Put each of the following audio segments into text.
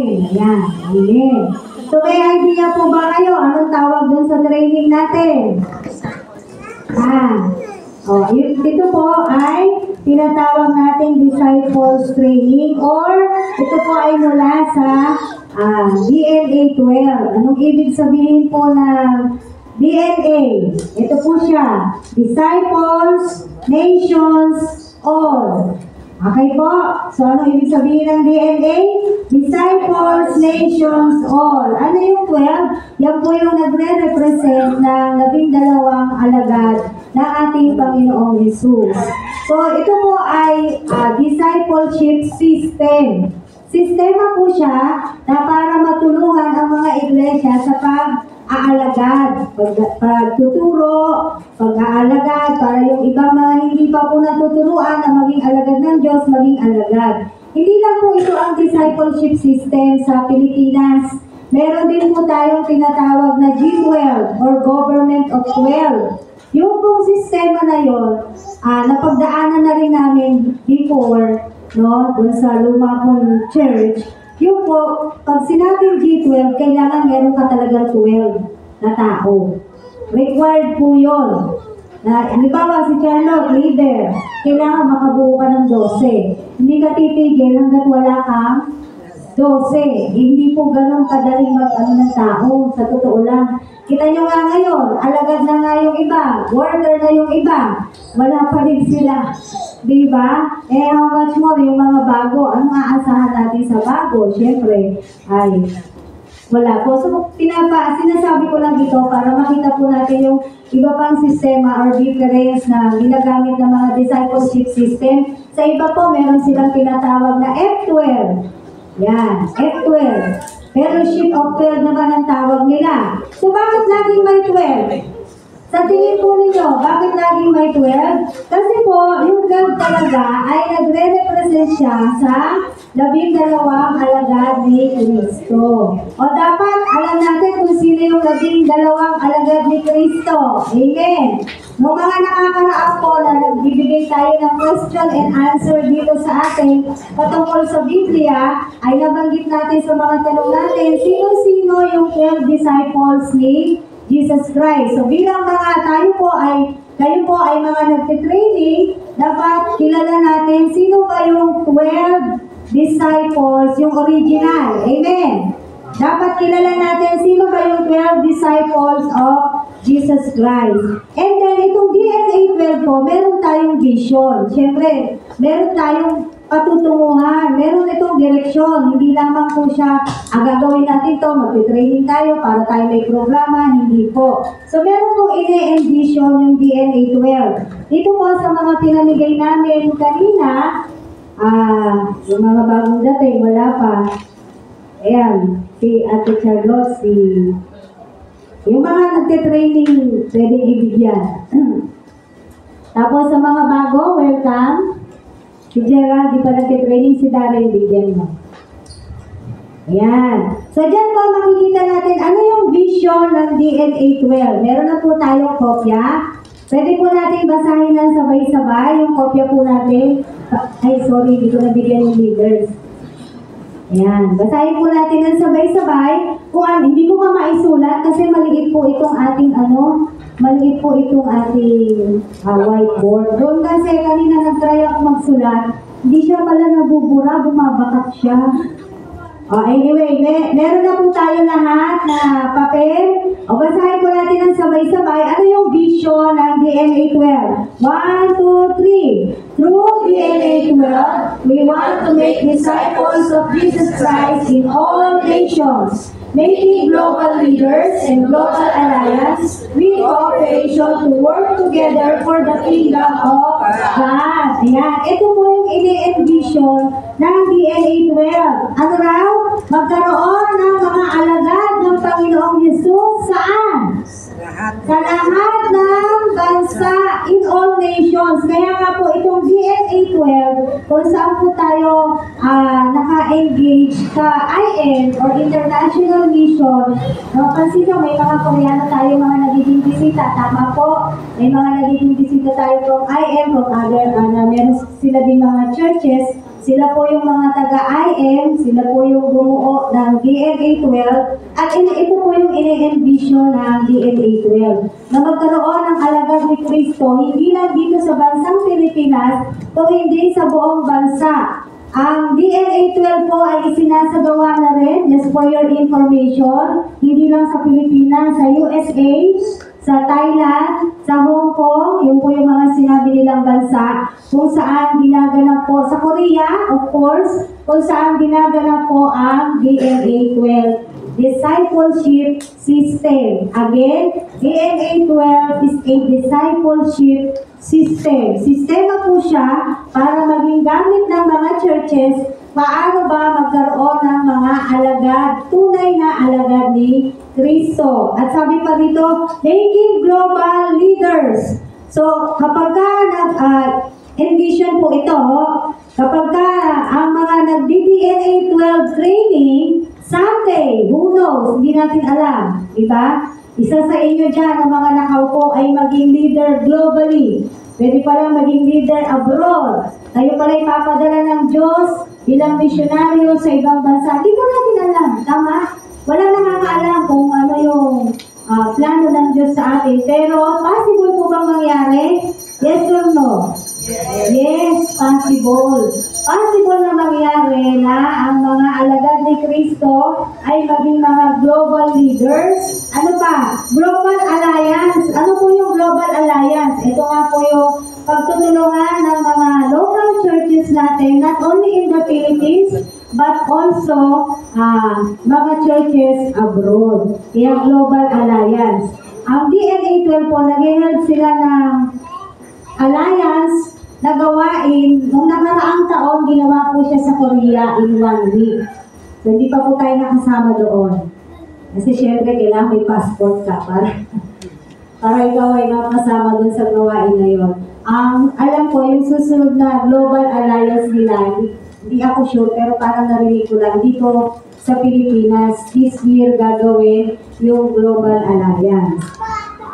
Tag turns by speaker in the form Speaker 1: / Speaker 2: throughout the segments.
Speaker 1: natin. Ayan. Amen. So may idea po ba kayo? Anong tawag dun sa training natin? Ito po ay tinatawag nating disciples training or ito po ay mula sa DNA 12. Anong ibig sabihin po ng DNA? Ito po siya. Disciples, nations, all. Okay po? So, ano ibig sabihin ng DNA? Disciples, nations, all. Ano yung 12? Yan po yung nagre-represent ng 12 alagad ng ating Panginoong Jesus. So, ito po ay discipleship system. Sistema po siya na para matulungan ang mga iglesia sa pag-aalagad, pagtuturo, pag-aalagad, para yung ibang mga hindi pa po natuturuan na maging alagad ng Diyos, maging alagad. Hindi lang po ito ang discipleship system sa Pilipinas. Meron din po tayong tinatawag na G12 or Government of 12. Yung pong sistema na yun, napagdaanan na rin namin before, no, dun sa luma pong church. Yung po, pag sinabing G12, kailangan meron ka talagang 12 na tao. Required po yun. Halimbawa, si Charlotte, leader, kailangan makabuo ka ng 12. Hindi ka titigil hanggat wala kang 12. Hindi po ganun kadaling mag-ano ng tao, sa totoo lang. Kita nyo nga ngayon, alagad na nga yung iba, worker na yung iba, wala pa rin sila. Diba? How much more yung mga bago? Anong aasahan natin sa bago? Siyempre, ay wala po. So, sinasabi ko lang dito para makita po natin yung iba pang sistema or difference na ginagamit ng mga discipleship system. Sa iba po, meron silang tinatawag na F12. Yan, F12. Fellowship of 12 naman ang tawag nila. So, bakit laging may 12? Sa tingin po ninyo, bakit laging may 12? Kasi po, yung 12 talaga ay nagre-represent siya sa 12 alagad ni Kristo. O dapat alam natin kung sino yung 12 alagad ni Kristo. Amen. Noong mga nakakaraang po na nagbibigay tayo ng question and answer dito sa atin patungkol sa Biblia, ay nabanggit natin sa mga tanong natin, sino-sino yung 12 disciples ni Jesus Christ. So bilang mga kayo po ay mga nagtitraining, dapat kilala natin sino ba yung 12 disciples, yung original. Amen. Dapat kilala natin sino ba yung 12 disciples of Jesus Christ. And then, itong DNA 12 po, meron tayong vision. Siyempre, meron tayong patutunguhan. Meron itong direksyon. Hindi lamang po siya, gagawin natin to, mag-training tayo para tayo may programa. Hindi po. So, meron pong ine-envision yung DNA 12. Dito po sa mga pinamigay namin kanina, yung mga bagong dating, wala pa. Ayan, si Ate Charlotte, yung mga nagte-training, pwedeng ibigyan. Tapos sa mga bago, welcome. Si Gerald, di pa nagte-training, si Darren, bigyan mo. Ayan. So dyan po makikita natin, ano yung vision ng DNA 12. Meron na po tayong kopya. Pwede po natin basahin ng sabay-sabay yung kopya po natin. Ay, sorry, di ko nabigyan yung leaders. Ayan, basahin po natin ng sabay-sabay. Kung hindi ko pa maisulat kasi maliit po itong ating maliit po itong ating whiteboard. Doon kasi kanina nag-try ako magsulat, hindi siya pala nabubura, bumabakat siya. Anyway, meron na po tayo lahat na papel. Basahin po natin ng sabay-sabay. Ano yung vision ng DNA 12? 1, 2, 3. Through DNA 12, we want to make disciples of Jesus Christ in all nations, making global leaders and global alliance with cooperation to work together for the kingdom of God. Ayan. Ito po yung ini-envision ng DNA 12. Ano raw? Magkaroon ng mga alagad ng Panginoong Jesus saan? Sa lahat ng bansa, in all nations. Kaya nga po itong DNA 12, kung saan po tayo naka-engage sa IM or International Mission. Kasi may mga Koreano tayo, mga nagiging bisita. Tama po, may mga nagiging bisita tayo from IM, from other, meron sila din mga churches. Sila po yung mga taga-IM, sila po yung bumuo na DNA 12 at ito po yung ini-envision ng DNA 12 na magkaroon ng alagad ni Kristo hindi lang dito sa bansang Pilipinas o hindi sa buong bansa. Ang DNA 12 po ay isinasagawa na rin, just for your information, hindi lang sa Pilipinas, sa USA, sa Thailand, sa Hong Kong, yun po yung mga sinabi nilang bansa, kung saan ginaganap po sa Korea, of course, kung saan ginaganap po ang DNA 12 discipleship system. Again, DNA 12 is a discipleship system. Sistema po siya para maging gamit ng mga churches paano ba magkaroon ng mga alagad, tunay na alagad ni Kristo. At sabi pa dito, making global leaders. So, kapag ka envision po ito, kapag ka ang mga nagdi-DNA 12 training, someday, who knows, hindi natin alam, diba? Isa sa inyo dyan, ang mga nakaupo ay maging leader globally. Pwede pala maging leader abroad. Kayo pala ipapadala ng Diyos bilang misyonaryo sa ibang bansa. Hindi ko natin alam, tama? Wala nakakaalam kung ano yung plano ng Diyos sa atin. Pero, possible po bang mangyari? Yes or no? Yes, possible. Possible na mangyari na ang mga alagad ni Kristo ay maging mga global leaders. Ano pa? Global Alliance. Ano po yung Global Alliance? Ito nga po yung pagtutulungan ng mga local churches natin, not only in the Philippines, but also mga churches abroad. Kaya Global Alliance. Ang DNA 12 po, nag-help sila ng alliance na gawain. Nung nakaraang taon, ginawa po siya sa Korea in 1 week. So, hindi pa po tayo nakasama doon. Kasi syempre, kailangan may passport ka para ikaw ay makasama doon sa gawain na yun. Alam ko, yung susunod na Global Alliance nila, hindi ako sure, pero parang narinig ko lang, dito sa Pilipinas, this year gagawin yung Global Alliance.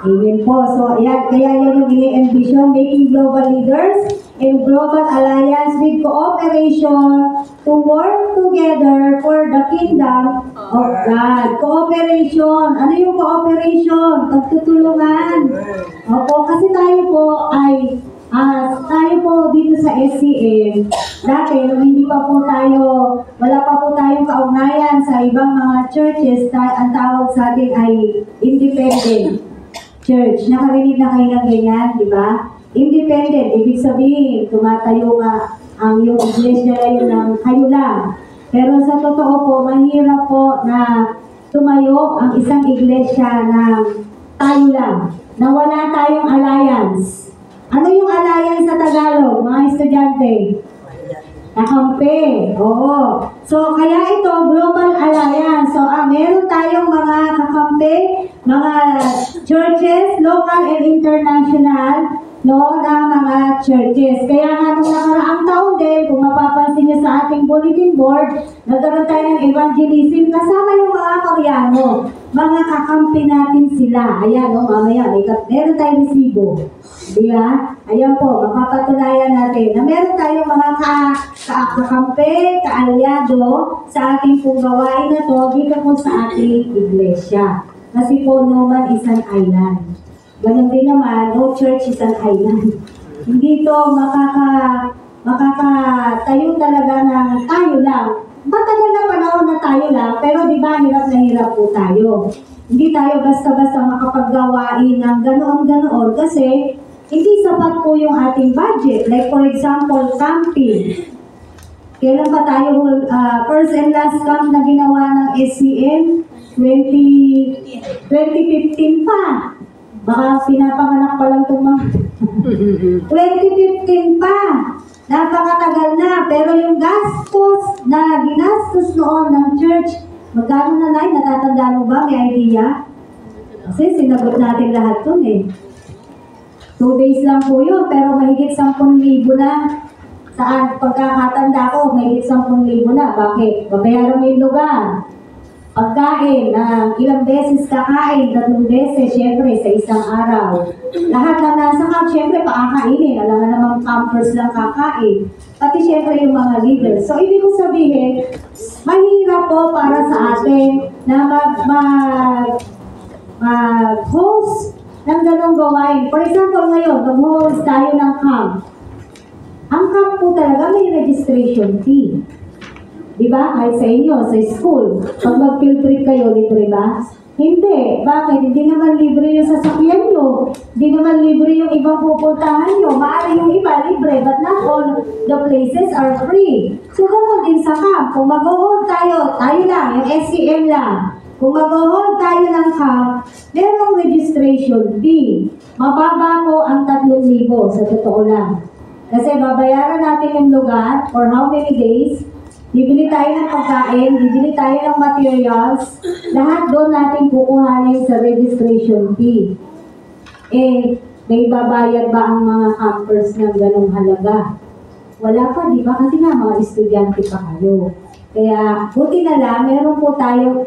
Speaker 1: Amen po. So, yan, kaya yan yung ini-envision, making global leaders in global alliance with cooperation to work together for the kingdom of God. Cooperation. Ano yung cooperation? Pagtutulungan. Opo, kasi tayo po ay, tayo po dito sa SCM, dati, nung hindi pa po tayo, wala pa po tayong kaugnayan sa ibang mga churches, ang tawag sa atin ay independent church. Nakarinig na kayo ng ganyan, di ba? Independent, ibig sabihin, tumatayo nga ang yung iglesia na yun ng kayo lang. Pero sa totoo po, mahirap po na tumayo ang isang iglesia ng tayo lang, na wala tayong alliance. Ano yung alliance sa Tagalog, mga estudyante? Kakampi. Oo. So, kaya ito, Global Alliance. So, meron tayong mga kakampi, mga churches, local and international, no, na mga churches. Kaya nga nung nakaraang taon din, kung mapapansin niyo sa ating bulletin board, nagkaroon tayo ng evangelism, kasama yung mga Koreano. Mga kakampi natin sila. Ayan, no, mamaya, meron tayong resibo. Diba? Ayan po, mapapatunayan natin na meron tayong mga kakampi, kaalyado sa ating pong gawain na to dito po sa ating iglesia. Kasi po, no man is an island. Ganon din naman, no church is an island. Hindi to makakatayo talaga ng tayo lang. Matagal na panahon na tayo lang, pero di ba hirap na hirap po tayo. Hindi tayo basta-basta makapaggawain ng ganoon-ganoon kasi hindi sapat po yung ating budget. Like for example, camping. Kailan pa tayo first and last camp na ginawa ng SCM? 2015 pa. Baka pinapanganak pa lang itong mga 2015 pa. Napakatagal na. Pero yung gastos na ginastos noon ng church, magkano na lang? Natatanda mo ba? May idea? Kasi sinagot natin lahat dun eh. 2 days lang po yun, pero mahigit 10,000 na. Saan? Pagkakatanda ko, mahigit 10,000 na. Bakit? Babayaran mo yung lugar. Pagkain, ilang beses kakain, 3 beses, syempre, sa isang araw. Lahat ng nasa camp, syempre, pakakainin. Alam nga namang campers lang kakain. Pati syempre yung mga leaders. So, ibig ko sabihin, mahirap po para sa atin na mag-host ng ganong gawain. For example, ngayon, mag-host tayo ng camp. Ang camp po talaga may registration fee. Diba? Kahit sa inyo, sa school. Pag mag-field trip kayo, libre ba? Hindi. Bakit? Hindi naman libre yung sasakyan nyo. Hindi naman libre yung ibang pupuntahan nyo. Maaari yung iba libre, but not all the places are free. So, ganoon din sa camp. Kung mag-hold tayo, tayo lang, yung SCM lang. Kung mag-hold tayo ng camp, merong registration fee. Mababa po ang 3,000 sa totoo lang. Kasi babayaran natin yung lugar for how many days. Bibili tayo ng pagkain, bibili tayo ng materials, lahat doon natin kukuhanin sa registration fee. Eh, may babayad ba ang mga campers ng ganong halaga? Wala pa, di ba? Kasi nga, mga estudyante pa kayo. Kaya, buti na lang, meron po tayong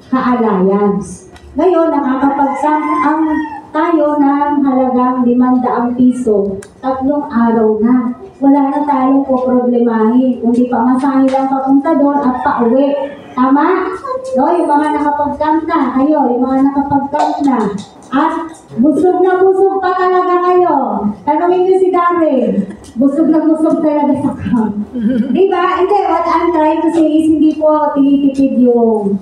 Speaker 1: ka-alliance. Ngayon, nakakapag-ang tayo ng halagang 500 piso, 3 araw na. Wala na tayong poproblemahin. Kundi pamasahe lang papunta doon at pauwi. Tama? No, yung mga nakapag-camp na, kayo, yung mga nakapag-camp na. At busog na busog pa talaga kayo. Tanungin niyo si Darren. Busog na busog talaga sa camp. Diba? Hindi, what I'm trying to say is hindi po tinitipid yung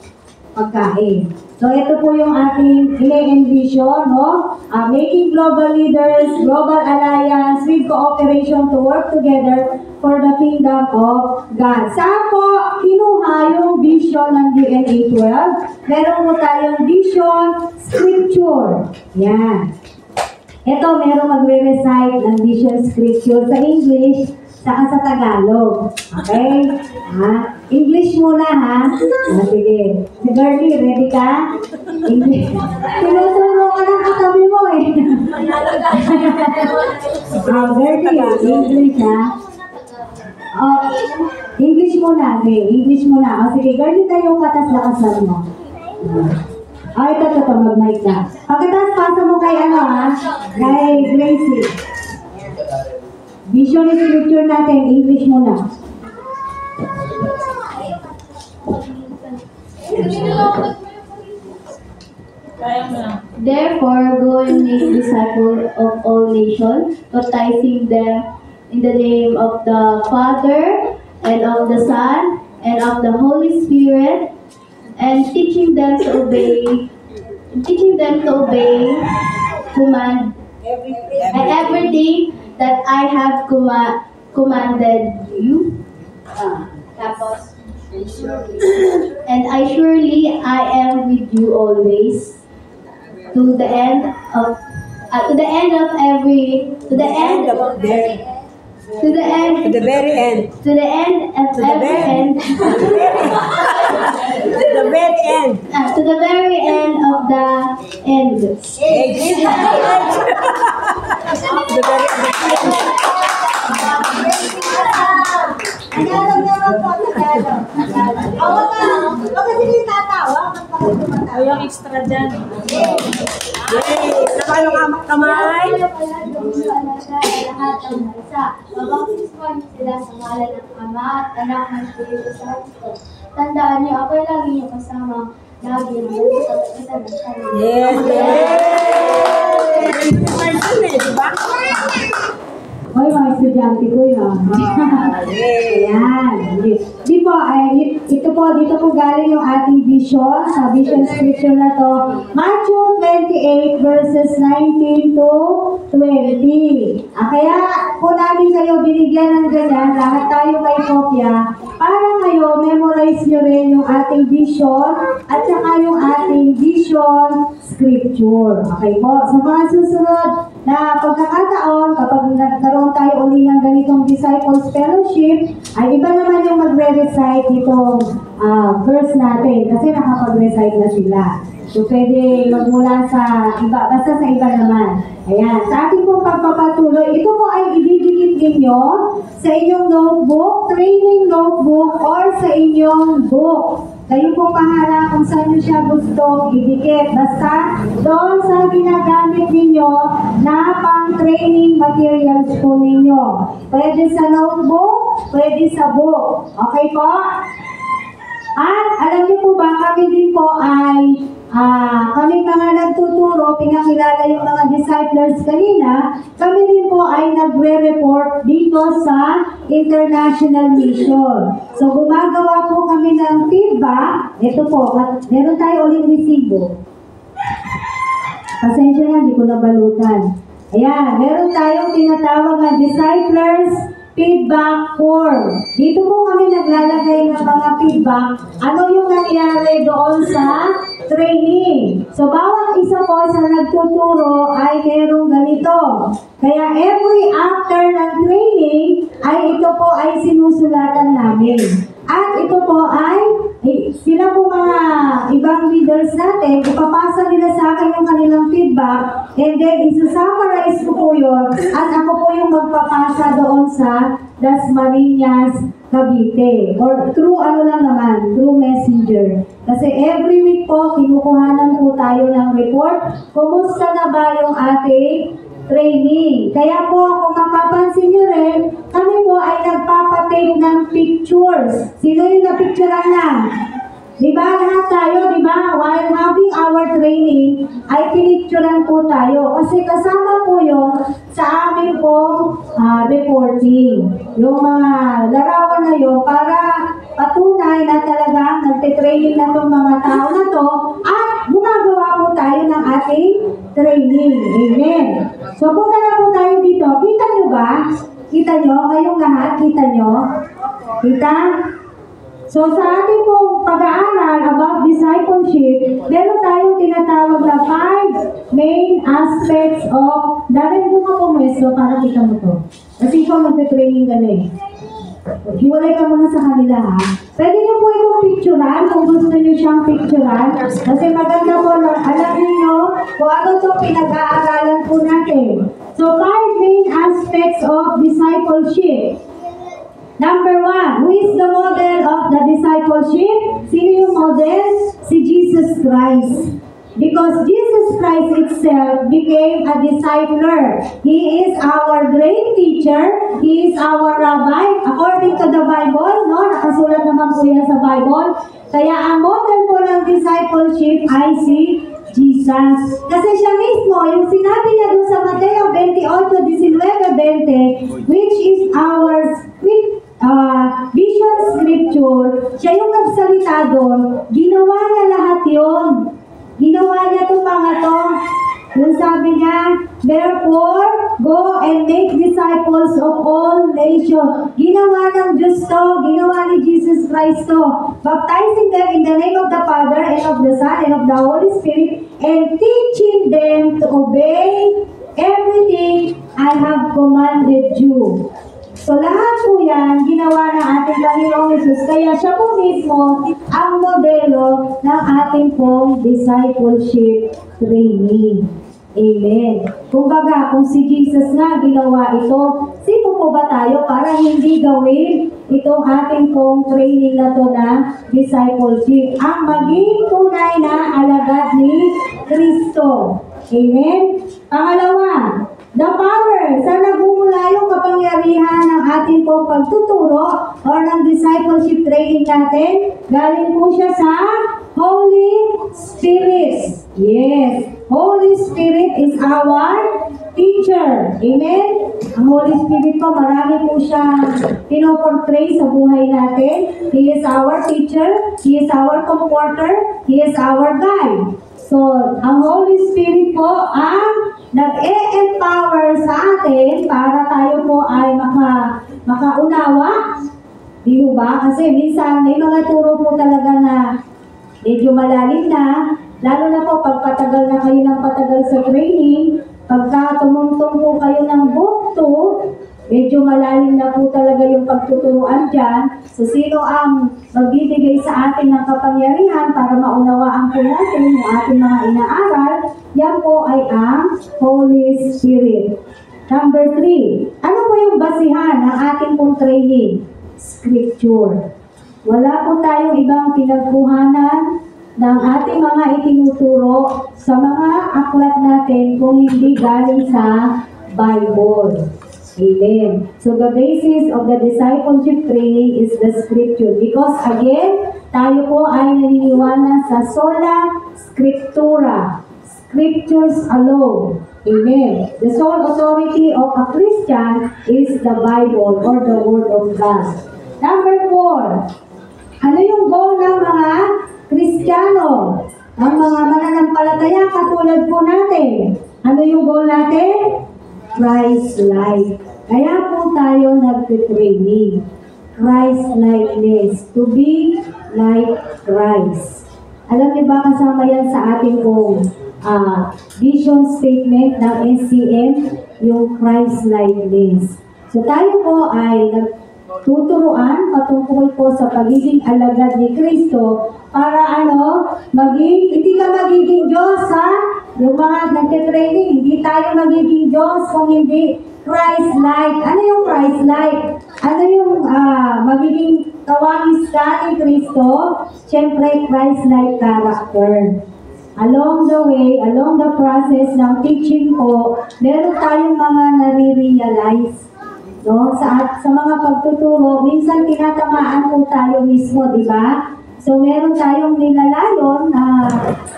Speaker 1: pagkain. So, ito po yung ating ine-envision, no? Making global leaders, global alliance with cooperation to work together for the kingdom of God. Saan po kinuha yung vision ng DNA 12? Meron po tayong vision scripture. Yan. Ito, meron magre-recite ng vision scripture sa English, saka sa Tagalog. Okay? English muna, ha? Sige. Si Gertie, ready ka? English. Tinuturo ka ng katabi mo, eh. Gertie, English, ha? English muna. Okay, English muna. Sige, Gertie, tayo katas-lakasan mo. Ito, mag-mic ka. Pagkatapos, pasa mo kay kay Gracie. Vision scripture natin, English muna.
Speaker 2: Therefore, go and make disciples of all nations, baptizing them in the name of the Father, and of the Son, and of the Holy Spirit, and teaching them to obey command and everything that I have commanded you. Tapos, and surely I am with you always to the end of every to the end of every to the end
Speaker 3: To the very end.
Speaker 2: to the end of
Speaker 3: To the
Speaker 2: every
Speaker 3: very-
Speaker 2: end
Speaker 3: To the very end.
Speaker 2: to the very end of the end.
Speaker 3: Age. To the very end.
Speaker 1: Tagalog naman po, Tagalog. Huwag ka sige tatawa.
Speaker 4: O yung extra dyan.
Speaker 3: Yay! Nakalong amak kamay.
Speaker 2: Lahat ng bansa. Babaptisman sila sa ngalan ng Ama at Anak ng Espiritu Santo. Tandaan niyo, ako'y lagi niyo kasama. Lagi ng sa kapitan ng sarili.
Speaker 3: Yes, yes. Diba?
Speaker 1: Hoy, mga estudyante ko yun. Ayan. Di po, ito po, dito po galing yung ating vision, sa vision scripture na to. Matthew 28 verses 19 to 20. Kaya po namin kayo binigyan ng ganyan, lahat tayo may kopya, para kayo memorize nyo rin yung ating vision at saka yung ating vision scripture. Okay po? Sa mga susunod na pagkakataon, kapag nagkaroon tayo uli ng ganitong Disciples Fellowship, ay iba naman yung magre-recite itong verse natin kasi nakapag-recite na sila. So, pwede magmula sa iba, basta sa iba naman. Ayan, sa ating pong pagpapatuloy, ito po ay ididikit ninyo sa inyong notebook, training notebook, or sa inyong book. Kayo po pahala kung saan nyo siya gustong idikit. Basta doon sa ginagamit ninyo na pang-training materials po ninyo. Pwede sa notebook, pwede sa book. Okay po? At alam niyo po ba, kami din po ay kami mga nagtuturo, pinakilala yung mga disciples kanina, kami din po ay nagre-report dito sa international mission. So, gumagawa po kami ng feedback. Ito po, meron tayo uling resibo. Pasensya na, hindi ko nabalutan. Ayan, meron tayong tinatawag na disciples feedback form. Dito po kami naglalagay ng mga feedback. Ano yung nangyari doon sa training. So, bawat isa po sa nagtuturo ay merong ganito. Kaya every after ng training, ay ito po ay sinusulatan namin. At ito po ay, sila po mga ibang leaders natin, ipapasa nila sa akin yung kanilang feedback, and then isa-summarize ko po yun, at ako po yung magpapasa doon sa Dasmariñas, Cavite. Or through ano lang naman, through messenger. Kasi every week po, kinukuhanan po tayo ng report, kumusta na ba yung ating training. Kaya po, kung mapapansin nyo rin, kami po ay nagpapatake ng pictures. Sino yung napicturean na? Diba lahat tayo, diba? While having our training, ay pinicturean po tayo. Kasi kasama po yun sa aming pong reporting. Yung mga larawan na yun para patunay na talagang nagtitraining na itong mga tao na to at gumagawa po tayo ng ating training. Amen. So, punta na po tayo dito. Kita nyo ba? Kita nyo? Kayong lahat? Kita nyo? Kita? So, sa ating pong pag-aaral about discipleship, meron tayong tinatawag na 5 main aspects of, dahil mo ka pumesto para kita mo to. Kasi ikaw magte-training ka na eh. Hiwalay ka muna sa kanila ha. Pwede nyo po itong picturean kung gusto nyo siyang picturean. Kasi maganda po na alam niyo kung ano itong pinag-aaralan po natin. So, 5 main aspects of discipleship. Number 1, who is the model of the discipleship? Sino yung model? Si Jesus Christ. Because Jesus Christ itself became a discipler. He is our great teacher. He is our rabbi. According to the Bible, no? Nakasulat naman po yan sa Bible. Kaya ang model po ng discipleship ay si Jesus. Kasi siya mismo, yung sinabi niya doon sa Mateo 28:19-20, which is our vision scripture, siya yung nagsalita doon, ginawa niya lahat yun. Ginawa niya itong mga to. Yung sabi niya, therefore, go and make disciples of all nations. Ginawa ng Diyos to, ginawa ni Jesus Christ to. Baptizing them in the name of the Father and of the Son and of the Holy Spirit, and teaching them to obey everything I have commanded you. So lahat po yan, ginawa ng ating Panginoong Jesus. Kaya siya po mismo ang modelo ng ating pong discipleship training. Amen. Kumbaga, kung si Jesus nga ginawa ito, sino po ba tayo para hindi gawin itong ating pong training na to na discipleship? Ang maging tunay na alagad ni Kristo. Amen. Pangalawa, the power, saan nagmumula yung kapangyarihan ng ating pong pagtuturo o ng discipleship training natin? Galing po siya sa Holy Spirit. Yes, Holy Spirit is our teacher. Amen? Ang Holy Spirit po, marami po siyang pinoportray sa buhay natin. He is our teacher, He is our comforter, He is our guide. So, ang Holy Spirit po ang nag-e-empower sa atin para tayo po ay makaunawa. Di ba? Kasi minsan may mga turo po talaga na medyo malalim na, lalo na po pagpatagal na kayo ng patagal sa training, pagka tumungtong po kayo ng book 2, medyo malalim na po talaga yung pagtuturuan dyan. So, sino ang magbibigay sa atin ng kapangyarihan para maunawaan po natin yung ating mga inaaral, yan po ay ang Holy Spirit. Number 3, ano po yung basihan ng ating pong training? Scripture. Wala po tayong ibang pinagkuhanan ng ating mga itinuturo sa mga aklat natin kung hindi galing sa Bible. Amen. So the basis of the discipleship training is the scripture. Because again, tayo po ay naniniwala sa sola scriptura. Scriptures alone. Amen. The sole authority of a Christian is the Bible or the Word of God. Number 4, ano yung goal ng mga Kristiyano? Ang mga mananampalataya katulad po natin. Ano yung goal natin? Christ-like. Kaya po tayo nagtitraining. Christ-likeness. To be like Christ. Alam niyo ba kasama yan sa ating pong vision statement ng SCM, yung Christ-likeness. So tayo po ay nagtuturuan patungkol po sa pagiging alagad ni Kristo para hindi ka magiging Diyos ha? Yung mga nagtitraining, hindi tayo magiging Diyos kung hindi Christ-like. Ano yung Christ-like? Ano yung magiging kawangis ka ni Kristo? Siyempre, Christ-like character. Along the way, along the process ng teaching po, meron tayong mga nare-realize. No? Sa mga pagtuturo, minsan tinatamaan po tayo mismo, di ba? So, meron tayong nilalayon na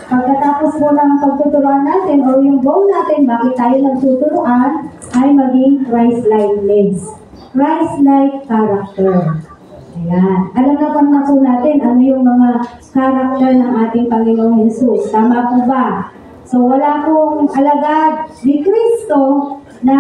Speaker 1: pagkatapos po ng pagtuturuan natin o yung goal natin, bakit tayo nagtuturuan, ay maging Christ-likeness. Christ-like character. Ayan. Alam na po natin ano yung mga character ng ating Panginoong Jesus. Tama po ba? So, wala pong alagad ni Kristo na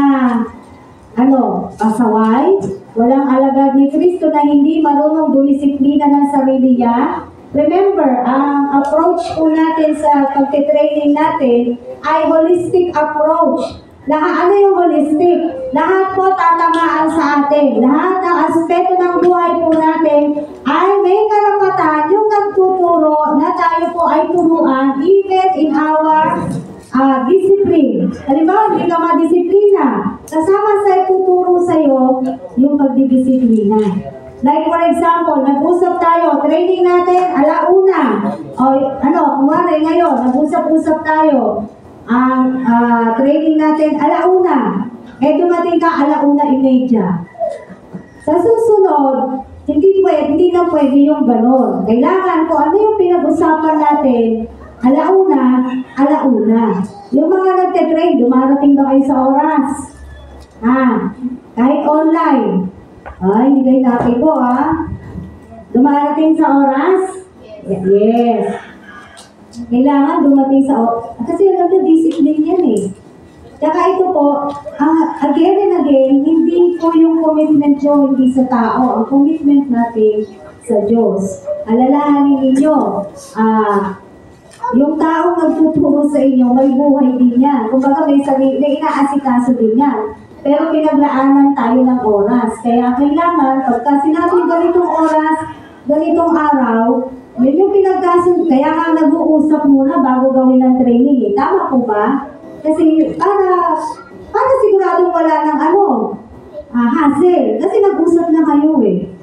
Speaker 1: pasaway. Walang alagad ni Kristo na hindi marunong dumisiplina ng sarili niya. Remember, ang approach po natin sa pagtitraining natin ay holistic approach. Ano yung holistic? Lahat po tatamaan sa atin. Lahat ng aspeto ng buhay po natin ay may karapatan yung nagtuturo na tayo po ay turuan even in our discipline. Halimbawa, hindi ka madisiplina. Kasama sa ituturo sa'yo yung pagdidisiplina. Like for example, nag-usap tayo, training natin, alauna. Kumari ngayon, nag-usap-usap tayo. Ang training natin, alauna. Dumating ka, alauna-imedya. Sa susunod, hindi na pwede yung ganon. Kailangan kung ano yung pinag-usapan natin, alauna. Yung mga nagte-train, dumarating ba kayo sa oras? Kahit online. Hindi kayo nakipo Dumarating sa oras? Yes. Kailangan dumating sa oras. Kasi alam na, discipline yan eh. Tsaka ito po, again and again, hindi po yung commitment nyo hindi sa tao. Ang commitment natin sa Diyos. Alalahanin ninyo, yung taong nagtuturo sa inyo, may buhay din yan. Kumbaga may inaasikaso din yan. Pero pinaglaanan tayo ng oras. Kaya kailangan, pagka sinabing ganitong oras, ganitong araw, yun yung pinagkasunod. Kaya nga nag-uusap muna bago gawin ng training. Tama po ba? Kasi para siguradong wala ng hassle. Kasi nag-usap na kayo eh.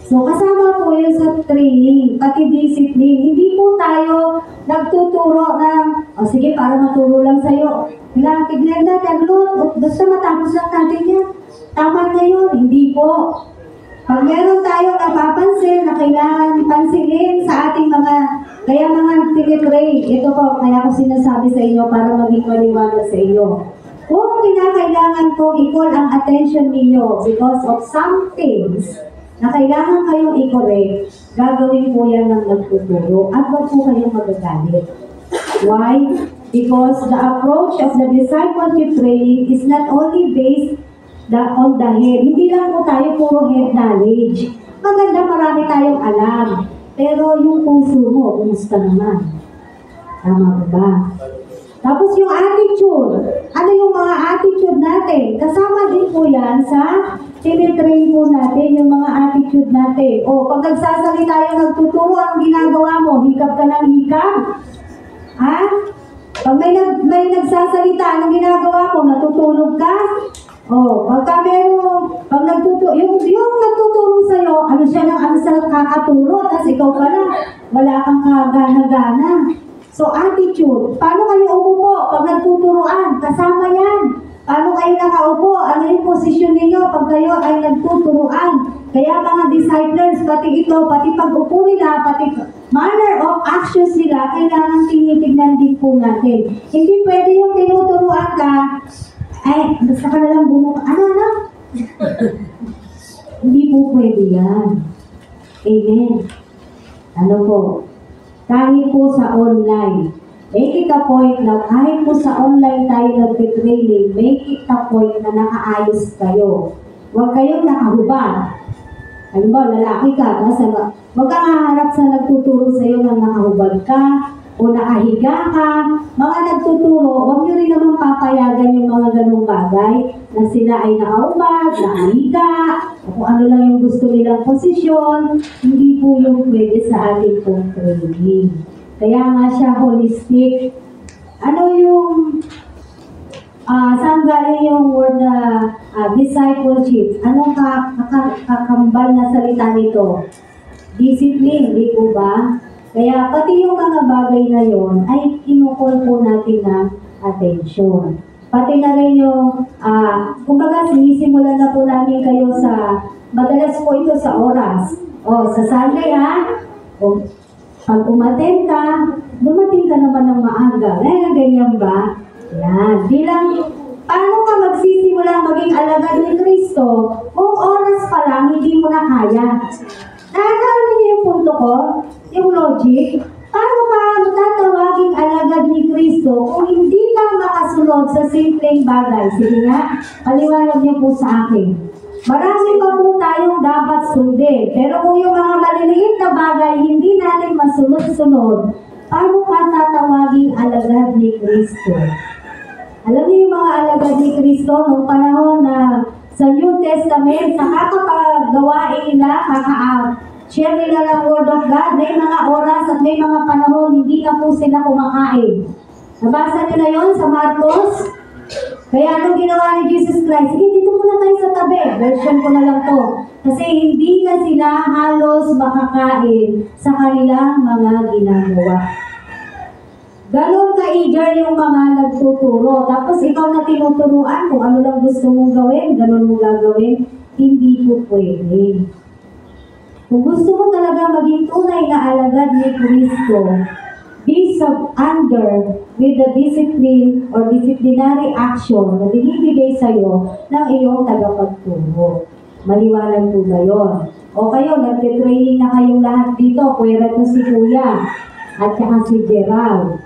Speaker 1: So, kasama po yun sa training, pati discipline. Hindi po tayo nagtuturo ng, sige, para maturo lang sa'yo. Tignan natin, basta matapos lang natin yan. Tama na yun. Hindi po. Pag meron tayong napapansin na kailangan pansinin sa ating kaya mga tinitrain, ito po, kaya ko sinasabi sa inyo para maging maliwanag sa inyo. Kung kinakailangan po i-call ang attention ninyo because of some things na kailangan kayong i-correct, gagawin po yan ng nagtuturo at wag po kayong magagalit. Why? Because the approach of the discipleship training is not only based on the head. Hindi lang po tayo puro head knowledge. Maganda, marami tayong alam. Pero yung puso mo, kumusta naman? Tama ba? Tapos yung attitude. Ano yung mga attitude natin? Kasama din po yan sa tinitrain po natin yung mga attitude natin. O, pag nagsasalita yung nagtuturo, anong ginagawa mo? Hikap ka ng hikap? Ha? Pag may nagsasalita, anong ginagawa mo? Natutulog ka? O, pag yung nagtuturo sa'yo, ano sa kakaturo, tapos ikaw pala, wala kang kagana-gana. So, attitude. Paano kayo umupo pag nagtuturuan? Kasama yan. Paano kayo nakaupo? Ano yung posisyon ninyo pag kayo ay nagtuturuan? Kaya mga disciples, pati ito, pati pag-upo nila, pati manner of actions nila, kailangan tinitignan din po natin. Hindi pwede yung tinuturuan ka, ay, basta ka na lang bumuka. Ano? Hindi po pwede yan. Amen. Ano po? Kahit po sa online, make it a point na kahit po sa online tayo nagtitraining, make it a point na nakaayos kayo. Huwag kayong nakahubad. Halimbawa, lalaki ka, huwag kang haharap sa nagtuturo sa'yo na nakahubad ka o nakahiga ka. Mga nagtuturo, huwag nyo rin naman papayagan yung mga ganung bagay na sila ay nakahubad, nakahiga, o kung ano lang yung gusto nilang posisyon. Hindi po yung pwede sa ating pong training. Kaya nga siya holistic. Ano yung saan galing yung word na discipleship? Anong kakambal na salita nito? Discipline, di po ba? Kaya pati yung mga bagay na yon ay kinukol po natin ng attention. Pati na rin yung, kumbaga sinisimulan na po namin kayo sa, madalas po ito sa oras. O, sa Sunday o, pag umaten ka, dumating ka naman ng maaga. Ganyan ba? Yan. Paano ka magsisimula maging alagad ni Kristo kung oras pa lang hindi mo na kaya? Nakakala niyo yung punto ko? Yung logic? Paano ka tatawaging alagad ni Kristo kung hindi ka makasunod sa simpleng bagay? Sige nga, paliwanag niyo po sa akin. Marami pa po tayong dapat sundin. Pero kung yung mga maliliit na bagay hindi natin masunod-sunod, paano ka tatawaging alagad ni Kristo? Alam niyo yung mga alagad ni Kristo noong panahon na sa New Testament, nakakapagawain nila, share nila ng Word of God, may mga oras at may mga panahon, hindi na po sila kumakain. Nabasa niyo na yon sa Marcos? Kaya anong ginawa ni Jesus Christ? Sige, dito muna tayo sa tabi. Version ko na lang to. Kasi hindi na sila halos makakain sa kanilang mga ginagawa. Ganon ka-eager yung mga nagtuturo. Tapos ikaw na tinuturuan kung ano lang gusto mong gawin, ganon mo gagawin. Hindi po pwede. Kung gusto mo talaga maging tunay na alagad ni Kristo, be under with the discipline or disciplinary action na binibigay sa'yo ng iyong tagapagturo. Maliwanag po ba yun? O kayo, nagtitraining na kayong lahat dito, pwera to si Kuya at saka si Gerald.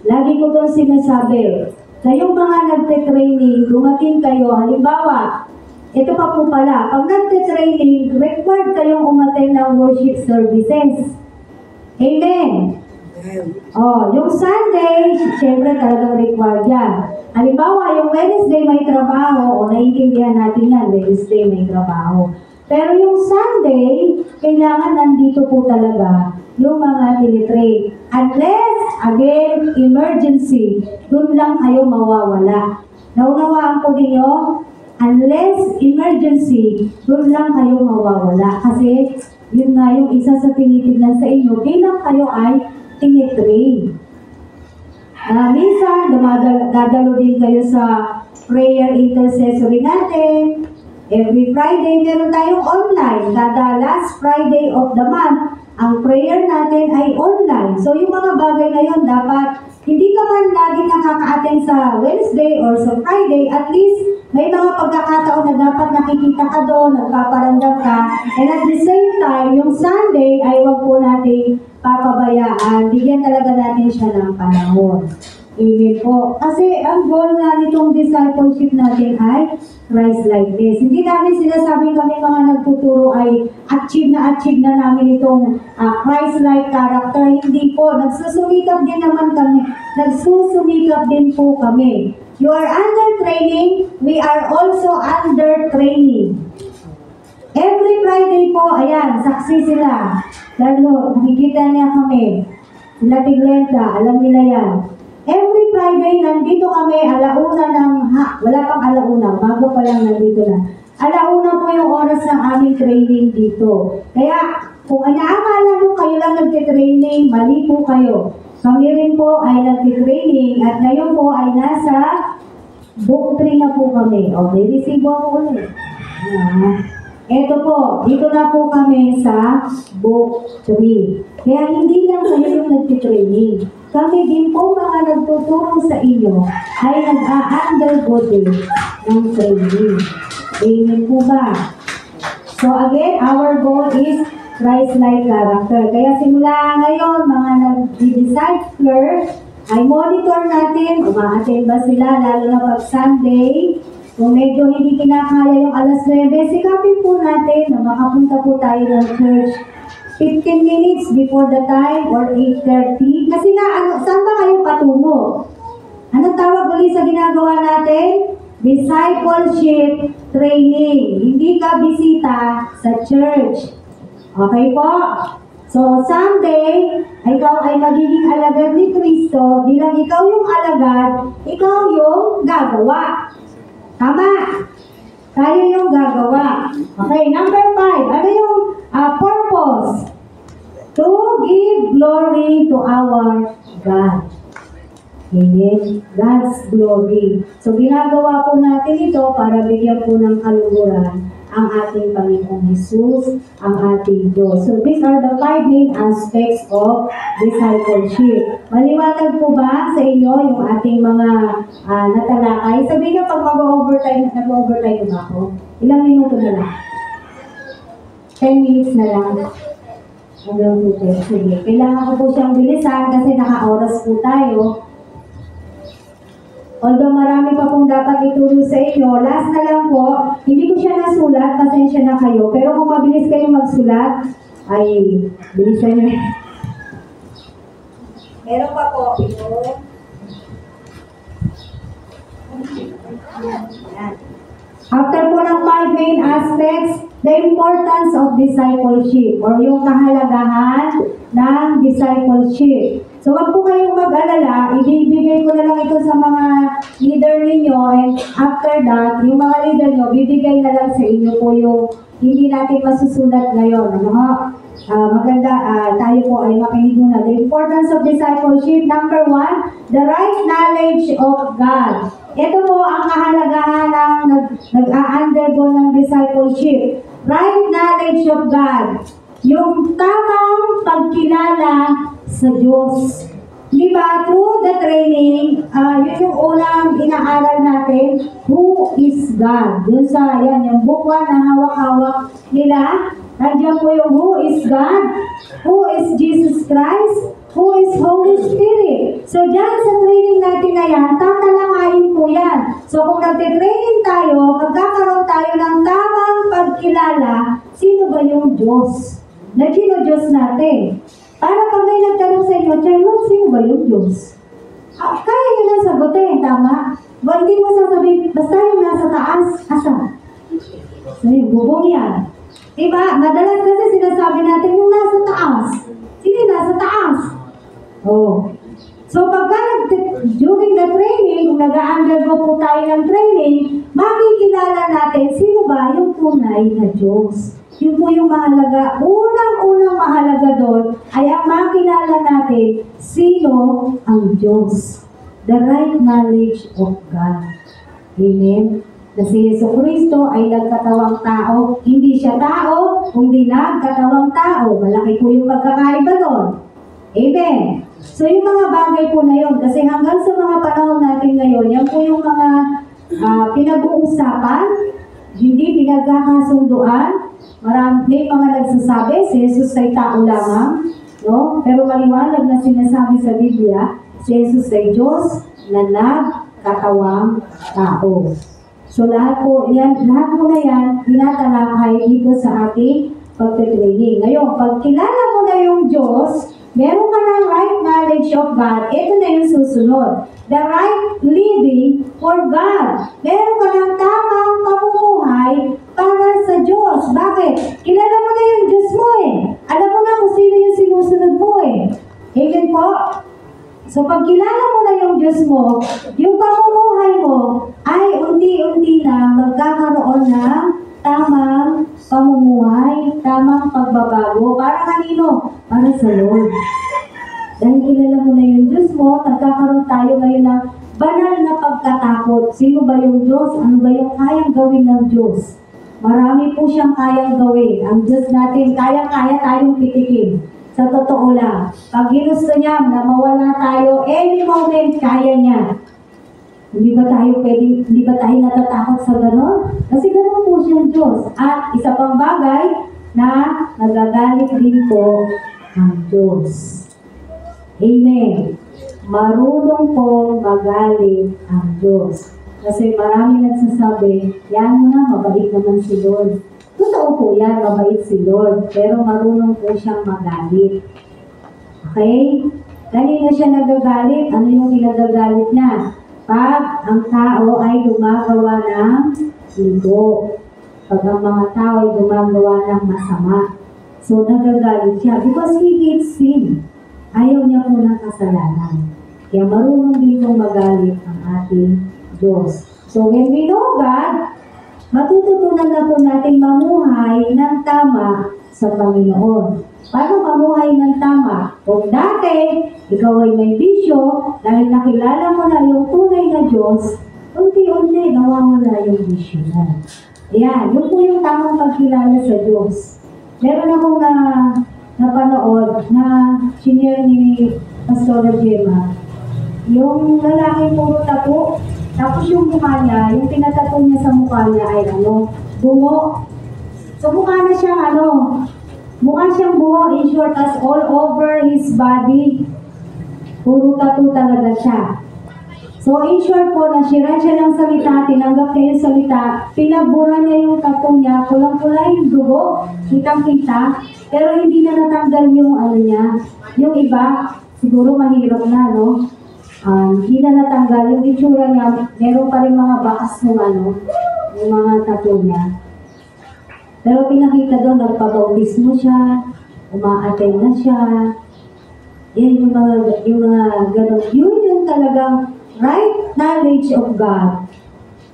Speaker 1: Lagi ko doon sinasabi, kayong mga nagtitraining, dumating kayo, halimbawa, ito pa po pala, pag nagtitraining, required kayong umattend ng worship services. Amen. Yung Sunday, siyempre talagang required yan. Halimbawa, yung Wednesday may trabaho, o naiintindihan natin yan, Wednesday may trabaho. Pero yung Sunday, kailangan nandito po talaga yung mga tinitrain. Unless, again, emergency, dun lang kayo mawawala. Naunawaan po ninyo, unless emergency, dun lang kayo mawawala. Kasi, yun nga yung isa sa tinitignan sa inyo, bilang kayo ay tinitrain. Minsan, dadalo din kayo sa prayer intercessory natin. Every Friday, meron tayong online. Kada last Friday of the month, ang prayer natin ay online. So, yung mga bagay na yun, dapat hindi ka man lagi nakaka-attend sa Wednesday or sa Friday, at least may mga pagkakataon na dapat nakikita ka doon, nagpaparamdam ka. And at the same time, yung Sunday ay wag po natin papabayaan. Bigyan talaga natin siya ng panahon. Amen po. Kasi ang goal nga nitong discipleship natin ay Christ-likeness. Hindi namin sinasabing kami mga nagtuturo ay achieve na namin itong Christ-like character. Hindi po. Nagsusumikap din naman kami. Nagsusumikap din po kami. You are under training. We are also under training. Every Friday po, ayan, saksi sila. Lalo, nakikita niya kami. Sila Tiglenta, alam nila yan. Every Friday, nandito kami, alauna wala pang alauna, bago pa lang nandito na. Alauna po yung oras ng aming training dito. Kaya, kung inaakala nyo kayo lang nagtitraining, mali po kayo. Kami rin po ay nagtitraining at ngayon po ay nasa book 3 na po kami. Okay, receive ako ulit. Eto po, dito na po kami sa book 3. Kaya hindi lang kayo yung nagtitraining. Kami din po mga nagtuturo sa inyo ay nag-a-undergo din ng training. Amen po ba? So again, our goal is Christ-like character. Kaya simula ngayon, mga nag-discipler, ay monitor natin, umaattend ba sila, lalo na pag Sunday. Kung medyo hindi kinakaya yung alas 9, sikapin po natin na makapunta po tayo ng church 15 minutes before the time or 8:30. Kasi nga, saan ba kayo patungo? Anong tawag ulit sa ginagawa natin? Discipleship training. Hindi ka bisita sa church. Okay po? So, someday, ikaw ay magiging alagad ni Kristo. Bilang ikaw yung alagad, ikaw yung gagawa. Tama? Tayo yung gagawa. Okay, number 5. Ano yung purpose? To give glory to our God. Amen. God's glory. So, ginagawa po natin ito para bigyan po ng kaluhuran ang ating Panginoong Jesus, ang ating Diyos. So, these are the 5 main aspects of discipleship. Maliwanag po ba sa inyo yung ating mga natalakay? Sabihin niyo, pag nag-overtime ba ako? Ilang minuto na lang? 10 minutes na lang. Sige. Kailangan ko po siyang bilisan kasi naka-oras po tayo. Although marami pa pong dapat ituro sa inyo, last na lang po, hindi ko siya nasulat, pasensya na kayo. Pero kung mabilis kayo magsulat, ay bilisan niyo. Meron pa po ito. After po ng 5 main aspects, the importance of discipleship or yung kahalagahan ng discipleship. So, wag po kayong mag-alala, ibibigay ko na lang ito sa mga leader ninyo and after that, yung mga leader nyo, bibigay na lang sa inyo po yung hindi natin masusulat ngayon. Maganda, tayo po ay makinig muna. The importance of discipleship. Number 1, the right knowledge of God. Ito po ang kahalagahan ng nag-a-undergo ng discipleship. Right knowledge of God. Yung tamang pagkilala sa Diyos. Diba? Through the training, yun yung unang inaaral natin, who is God. Dun sa, yan, yung book 1 na hawak-hawak nila. Nandiyan po yung who is God, who is Jesus Christ, who is Holy Spirit. So, dyan sa training natin na yan, tatalakayin po yan. So, kung nagtitraining tayo, magkakaroon tayo ng tamang pagkilala, sino ba yung Diyos? Na Diyos natin. Para pag may nagtanong sa inyo, Charlotte, sino ba yung Diyos? Kaya nyo lang sagutin, tama? Hindi mo sasabihin, basta yung nasa taas, asa? So, yung bubong yan. Diba? Madalas kasi sinasabi natin yung nasa taas. Sino yung nasa taas? Oh. So, pagka during the training, kung nag-a-undergo po tayo ng training, makikilala natin sino ba yung tunay na Diyos. Yun po yung mahalaga. Unang-unang mahalaga doon ay ang makilala natin sino ang Diyos. The right knowledge of God. Amen? Na si Jesucristo ay nagkatawang tao. Hindi siya tao, kundi nagkatawang tao. Malaki po yung pagkakaiba doon. Amen? So yung mga bagay po na yun, kasi hanggang sa mga panahon natin ngayon, yan po yung mga pinag-uusapan, hindi pinagkakasunduan. May mga nagsasabi, si Jesus ay tao lamang. No? Pero maliwanag na sinasabi sa Biblia, si Jesus ay Diyos na nagkatawang tao. So lahat po na yan, tinatalakay dito sa ating pagtitraining. Ngayon, pag kilala mo na yung Diyos, meron ka ng right knowledge of God, ito na yung susunod. The right living for God. Meron ka ng tamang pamumuhay para sa Diyos. Bakit? Kilala mo na yung Diyos mo eh. Alam mo na kung sino yung sinusunod mo eh. Amen po? So pag kilala mo na yung Diyos mo, yung pamumuhay mo ay unti-unti na magkakaroon ng tamang pamumuhay, tamang pagbabago. Para kanino? Para sa Lord. Dahil kilala mo na yung Diyos mo, nagkakaroon tayo ngayon ng banal na pagkatakot. Sino ba yung Diyos? Ano ba yung kayang gawin ng Diyos? Marami po siyang kayang gawin. Ang Diyos natin, kaya-kaya tayong pitikin. Sa totoo lang, pag ginusto niya na mawala tayo, any moment, kaya niya. Hindi ba tayo natatakot sa gano'n? Kasi gano'n po siyang Diyos. At isa pang bagay na nagagalit din po ang Diyos. Amen. Marunong po magalit ang Diyos. Kasi marami nagsasabi, yan mo na, mabait naman si Lord. Totoo po yan, mabait si Lord. Pero marunong po siyang magalit. Okay? Kanina siya nagagalit. Ano yung kinagagalit niya? Pag ang tao ay gumagawa ng ligo. Pag ang mga tao ay gumagawa ng masama. So nagagalit siya because he hates sin. Ayaw niya po ng kasalanan. Kaya marunong din pong magalit ang ating Diyos. So when we know God, matututunan na po natin mamuhay ng tama sa Panginoon. Paano mamuhay ng tama? Kung dati, ikaw ay may bisyo, dahil nakilala mo na yung tunay na Diyos, unti-unti nawawala yung bisyo mo. Ayan, yun po yung tamang pagkilala sa Diyos. Meron akong napanood na senior ni Pastora Gemma. Yung lalaki puro tapo, tapos yung mukha niya, yung pinatato niya sa mukha niya ay bungo. So mukha na siyang mukha siyang bungo, in short, as all over his body. Puro tattoo talaga siya. So in short po, nasira siya ng salita, tinanggap niya yung salita, pinabura niya yung tattoo niya, kulang-kula yung dugo, kitang-kita, pero hindi na natanggal yung yung iba, siguro mahirap na, no? Hindi na natanggal yung itsura niya, meron pa rin mga bakas ng yung mga tattoo niya. Pero pinakita doon, nagpabautismo siya, uma-attend na siya. Yan yung mga ganun. Yun yung talagang right knowledge of God.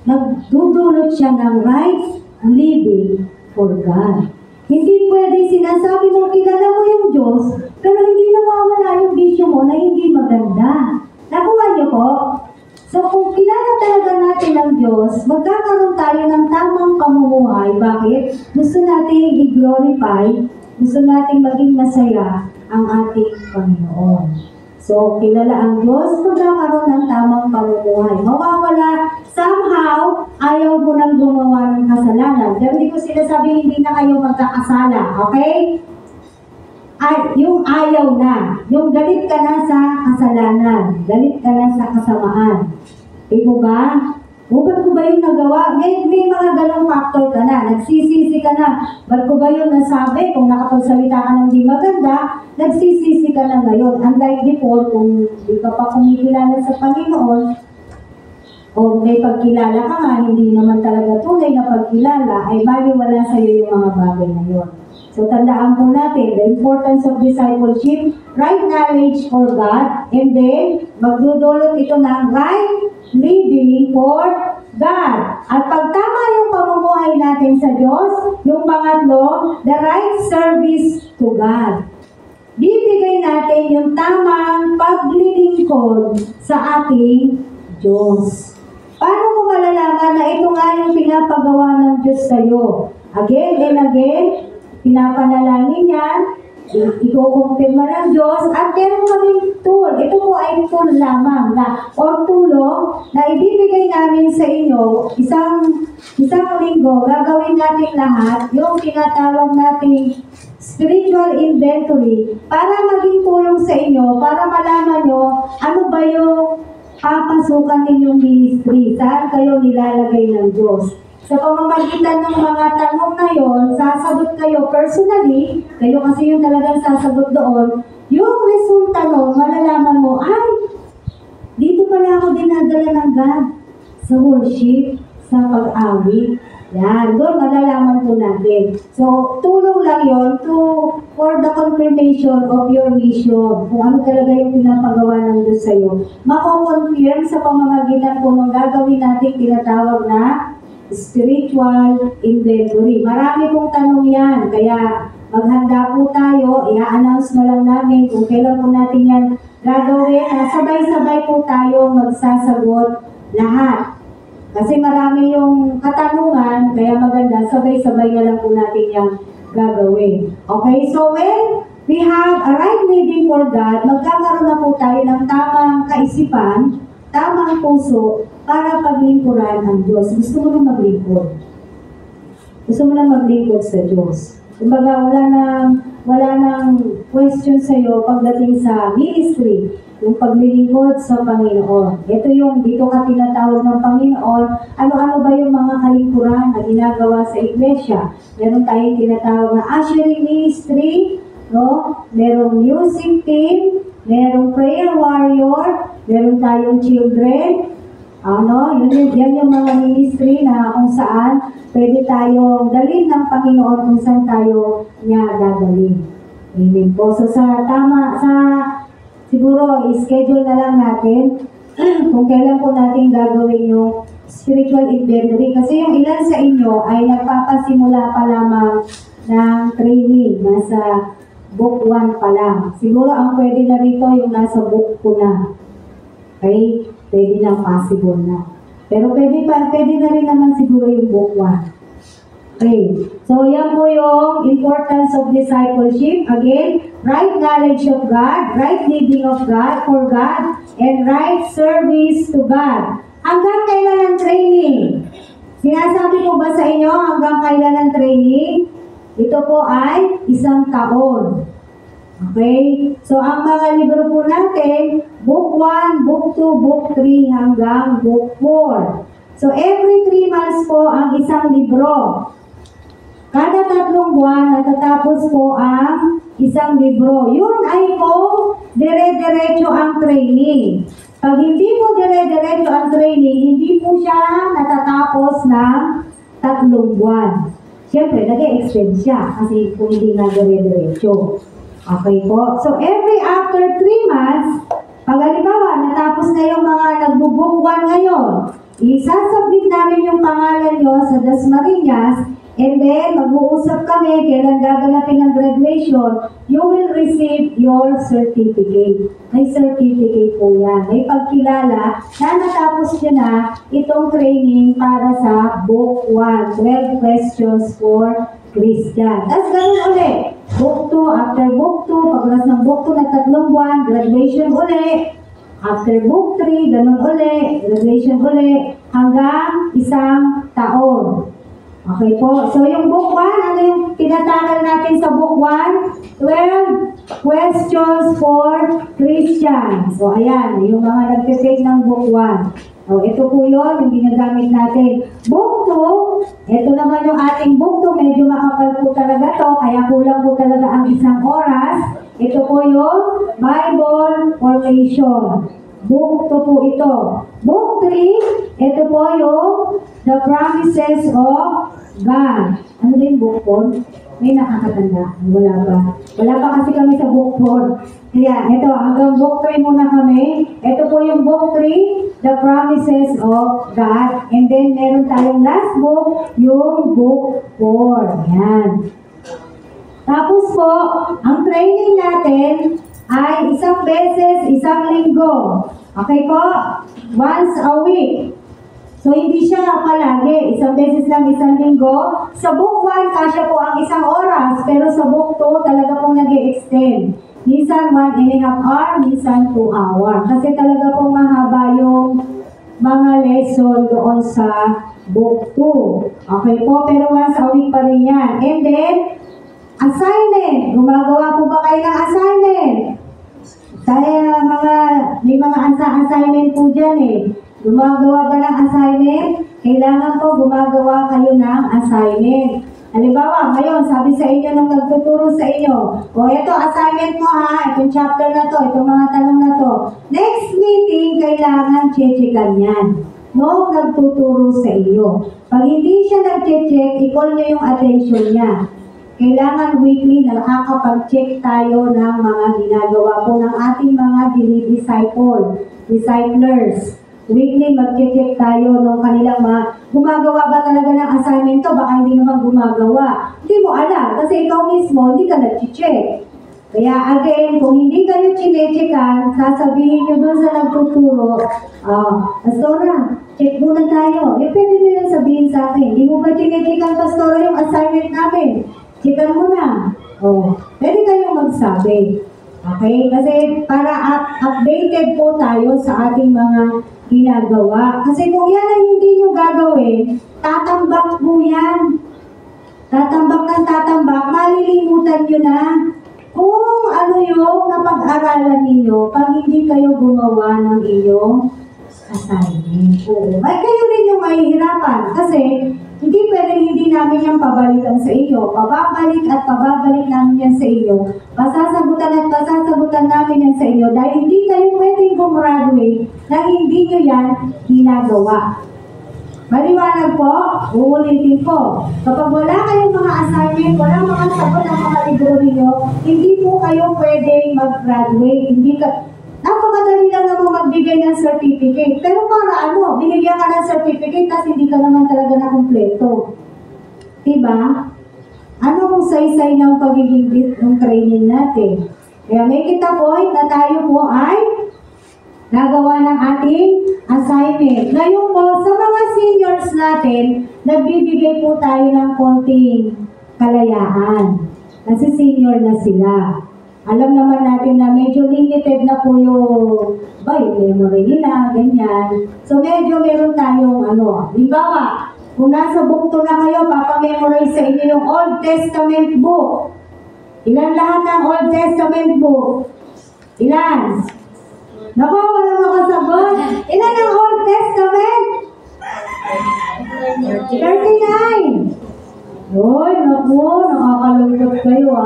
Speaker 1: Nagdudulot siya ng right living for God. Hindi pwede sinasabi mo, kilala mo yung Diyos, pero hindi nawawala yung bisyo mo na hindi maganda. Nakuha niyo po? So kung kilala talaga natin ang Diyos, magkakaroon tayo ng tamang pamumuhay. Bakit? Gusto natin i-glorify, gusto natin maging masaya ang ating Panginoon. So kilala ang Diyos, magkakaroon ng tamang pamumuhay. Mawawala, somehow, ayaw mo nang gumawa ng kasalanan. Pero hindi ko sinasabi hindi na kayo magkakasala. Okay? Yung ayaw na, yung galit ka na sa kasalanan, galit ka na sa kasamaan. Ikaw ba? Ba't ko ba yung nagawa? May mga ganong factor ka na, nagsisisi ka na. Ba't ko ba yung nasabi? Kung nakapagsalita ka ng di maganda, nagsisisi ka na ngayon. Unlike before, kung di ka pa kumikilala sa Panginoon, o may pagkilala ka nga, hindi naman talaga tunay na pagkilala, ay baliwala sa iyo yung mga bagay na yun. So, tandaan po natin, the importance of discipleship, right knowledge for God, and then, magdudulot ito ng right living for God. At pag tama yung pamumuhay natin sa Diyos, yung pangatlo, the right service to God. Bibigay natin yung tamang paglilingkod sa ating Diyos. Paano mo malalaman na ito nga yung pinapagawa ng Diyos sa'yo? Again and again, pinapanalangin yan, ikukumpirma ng Diyos at meron kaming tool. Ito po ay tool lamang or tulong na ibibigay namin sa inyo isang linggo. Gagawin natin lahat yung tinatawag nating spiritual inventory para maging tulong sa inyo, para malaman nyo ano ba yung papasukan ninyong ministry, saan kayo nilalagay ng Diyos. Sa pamamagitan ng mga tanong na yon, sasagot kayo personally, kayo kasi yung talagang sasagot doon, yung resulta nun, malalaman mo, ay, dito pala ako dinadala ng God sa worship, sa pag-awit. Yan, doon malalaman po natin. So, tulong lang yon for the confirmation of your mission. Kung ano talaga yung pinapagawa ng Diyos sa'yo. Mako-confirm sa pamamagitan po ng gagawin natin tinatawag na spiritual inventory. Marami pong tanong yan. Kaya, maghanda po tayo. I-announce na lang namin kung kailan po natin yan gagawin. Sabay-sabay po tayo magsasagot lahat. Kasi marami yung katanungan, kaya maganda, sabay-sabay na lang po natin yung gagawin. Okay, so when we have a right leading for God, magkakaroon na po tayo ng tamang kaisipan, tamang puso, para paglingkuran ang Diyos. Gusto mo na maglingkod. Gusto mo na maglingkod sa Diyos. Kumbaga, wala nang question sa'yo pagdating sa ministry, yung paglilingkod sa Panginoon. Ito yung dito ka tinatawag ng Panginoon. Ano-ano ba yung mga kalingkuran na ginagawa sa iglesia? Meron tayong tinatawag na ushering ministry, no? Merong music team, merong prayer warrior, meron tayong children. Yan yung mga ministry na kung saan pwede tayong dalhin ng Panginoon kung saan tayo niya dadalhin. Amen po. So siguro, i-schedule na lang natin kung kailan po natin gagawin yung spiritual inventory. Kasi yung ilan sa inyo ay nagpapasimula pa lamang ng training. Nasa book 1 pa lang. Siguro, ang pwede na rito yung nasa book 2 na. Okay? Pwede na possible na. Pero pwede na rin naman siguro yung book 1. Okay. So, yan po yung importance of discipleship. Again, right knowledge of God, right leading of God for God, and right service to God. Hanggang kailan ang training? Sinasabi ko ba sa inyo hanggang kailan ang training? Ito po ay 1 taon. Okay? So, ang mga libro po natin, book 1, book 2, book 3, hanggang book 4. So, every 3 months po ang isang libro. Kada 3 buwan, natatapos po ang isang libro. Yun ay kung dire-diretso ang training. Pag hindi po dire-diretso ang training, hindi po siya natatapos ng 3 buwan. Siyempre, nag-e-extend siya kasi kung hindi nga dire-diretso. Okay po? So, every after 3 months, pag halimbawa, natapos na yung mga nagbo-book 1 ngayon, isasubmit namin yung pangalan nyo sa Dasmariñas. And then, mag-uusap kami, kailan gaganapin ang graduation, you will receive your certificate. May certificate po yan. May pagkilala na natapos nyo na itong training para sa Book 1, 12 Questions for Christian. Tapos ganun ulit. Book 2, after Book 2, paglas ng Book 2 na 3 buwan, graduation ulit. After Book 3, ganun ulit, graduation ulit, hanggang 1 taon. Okay po. So, yung book 1, ano yung tinatakal natin sa book 1? 12 questions for Christians. So, ayan, yung mga nagtitake ng book 1. So, ito po yun, yung ginagamit natin. Book 2, ito naman yung ating book 2. Medyo makapal po talaga to, kaya kulang po talaga ang 1 oras. Ito po yung Bible Formation. Book 2 po ito. Book 3, ito po yung The Promises of God. Ano ba yung book 4? May nakakatanda. Wala pa. Wala pa kasi kami sa book 4. Kaya, ito, hanggang book 3 muna kami. Ito po yung book 3, The Promises of God. And then, meron tayong last book, yung book 4. Yan. Tapos po, ang training natin ay 1 beses, 1 linggo. Okay po? Once a week. So, hindi siya palagi. Isang beses lang, isang linggo. Sa book 1, kasya po ang isang oras. Pero sa book 2, talaga pong nag-extend. Minsan 1.5 hour, minsan 2 hour. Kasi talaga pong mahaba yung mga lesson doon sa book 2. Okay po, pero once a week pa rin yan. And then, assignment. Gumagawa po ba kayo ng assignment? Kaya may mga assignment po dyan eh. Gumagawa ba ng assignment? Kailangan po gumagawa kayo ng assignment. Halimbawa, ngayon, sabi sa inyo nung nagtuturo sa inyo, o ito, assignment mo ha, itong chapter na to, itong mga tanong na to. Next meeting, kailangan chechikan yan. Nung nagtuturo sa iyo. Pag hindi siya nag-check, i-call nyo yung attention niya. Kailangan weekly na nakakapag-check tayo ng mga ginagawa po ng ating mga disciplers. Weekly mag-check tayo ng kanilang gumagawa ba talaga ng assignment to, baka hindi naman gumagawa. Hindi mo alam, kasi ikaw mismo, hindi ka nag-check. Kaya again, kung hindi kayo chine-checkan, sasabihin nyo doon sa nagtuturo, Pastora, check muna tayo. Eh, pwede nyo lang sabihin sa akin, hindi mo ba chine-checkan, Pastora, yung assignment namin? Checkan mo na. Pwede kayong magsabi. Okay? Kasi para updated po tayo sa ating mga ginagawa. Kasi kung yan ay hindi nyo gagawin, tatambak po yan. Tatambak ng tatambak, malilimutan nyo na kung ano yung napag-aralan ninyo pag hindi kayo gumawa ng inyong assignment. Ay, kayo rin yung mahihirapan kasi hindi pwedeng hindi namin yung pabalikan sa iyo. Pababalik at pababalik namin yan sa iyo. Pasasagutan at pasasagutan namin yan sa iyo dahil hindi kayo pwedeng gumraduate na hindi nyo yan ginagawa. Maliwanag po, uulitin po. Kapag wala kayong mga assignment, wala mga sagot ng mga libro ninyo, hindi po kayo pwedeng mag-graduate. Napakadali lang naman magbigay ng certificate. Pero para binigyan ka ng certificate tapos hindi ka naman talaga na-kompleto. Diba? Ano kung saysay ng pagiging ng training natin? Kaya may kita point na tayo po ay nagawa ng ating assignment. Ngayon po, sa mga seniors natin, nagbibigay po tayo ng konting kalayaan. Kasi senior na sila. Alam naman natin na medyo limited na po yung memory nila, ganyan. So medyo meron tayong halimbawa, kung nasa book 2 na kayo, papamemorize sa inyo yung Old Testament book. Ilan lahat ng Old Testament book? Ilan? Naku, walang makasagot. Ilan ang Old Testament? 39. Uy, naku, nakakalungkot kayo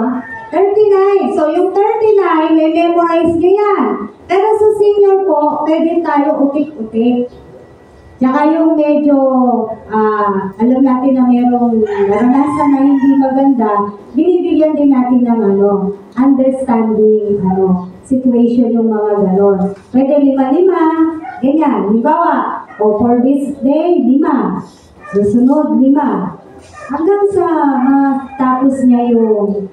Speaker 1: 39. So, yung 39, may memorize nyo yan. Pero sa senior po, pwede tayo utik-utik. Tsaka yung medyo, alam natin na merong naranasan na hindi maganda, binibigyan din natin ng understanding, situation yung mga ganon. Pwede 5-5, ganyan. Halimbawa, for this day, 5. Susunod, 5. Hanggang sa matapos niya yung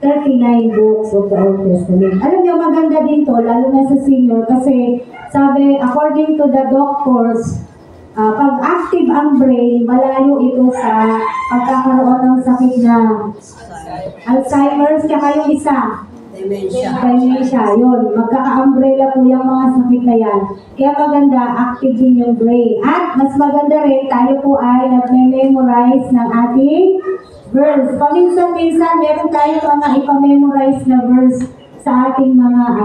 Speaker 1: 39 books of the Old Testament. Alam niyo, maganda din to, lalo na sa senior, kasi sabi, according to the doctors, pag active ang brain, malayo ito sa pagkakaroon ng sakit na Alzheimer's, kaya yung isa, dementia, yun. Magkaka-umbrella po yung mga sakit na yan. Kaya maganda, active din yung brain. At mas maganda rin, tayo po ay nag-memorize ng ating verse. Paminsan-minsan, meron tayo mga ipamemorize na verse sa ating mga